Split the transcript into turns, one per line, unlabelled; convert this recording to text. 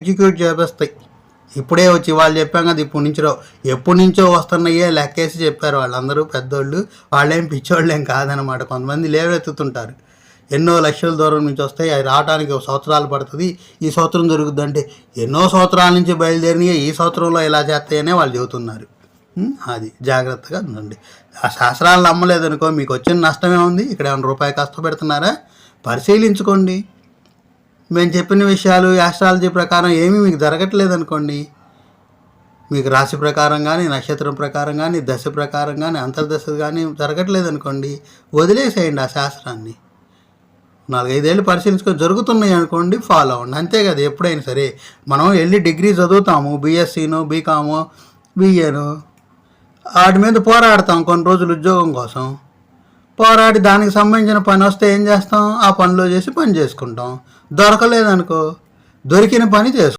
Execute చేపిస్తాయి. ఇప్పుడే వచ్చి వాళ్ళు చెప్పాం కదా, ఎప్పటి నుంచో వస్తున్నాయే లెక్కేసి చెప్పారు వాళ్ళందరూ పెద్దోళ్ళు. వాళ్ళేం పిచ్చోళ్ళేం కాదనమాట. కొంతమంది లేవెత్తుతుంటారు, ఎన్నో లక్షల దూరం నుంచి వస్తాయి, అవి రావడానికి సంవత్సరాలు పడుతుంది, ఈ సంవత్సరం జరుగుద్దంటే ఎన్నో సంవత్సరాల నుంచి బయలుదేరినాయి, ఈ సంవత్సరంలో ఇలా చేస్తాయనే వాళ్ళు చెబుతున్నారు. అది జాగ్రత్తగా ఉండండి. ఆ శాస్త్రాలు నమ్మలేదనుకో మీకు వచ్చిన నష్టమే ఉంది. ఇక్కడ ఏమైనా రూపాయి కష్టపెడుతున్నారా? పరిశీలించుకోండి. మేము చెప్పిన విషయాలు ఆస్ట్రాలజీ ప్రకారం ఏమీ మీకు జరగట్లేదు అనుకోండి, మీకు రాశి ప్రకారం కానీ, నక్షత్రం ప్రకారం కానీ, దశ ప్రకారం కానీ, అంతర్దశ కానీ జరగట్లేదు అనుకోండి, వదిలేసేయండి ఆ శాస్త్రాన్ని. 4-5 ఏళ్ళు పరిశీలించుకొని జరుగుతున్నాయి అనుకోండి, ఫాలో అవ్వండి. అంతే కదా. ఎప్పుడైనా సరే మనం వెళ్ళి డిగ్రీ చదువుతాము, బీఎస్సీనో బీకామో బీఏనో, వాటి మీద పోరాడతాం కొన్ని రోజులు ఉద్యోగం కోసం. పోరాడి దానికి సంబంధించిన పని వస్తే ఏం చేస్తాం? ఆ పనిలో చేసి పని చేసుకుంటాం. దొరకలేదనుకో, దొరికిన పని చేసుకుంటాం.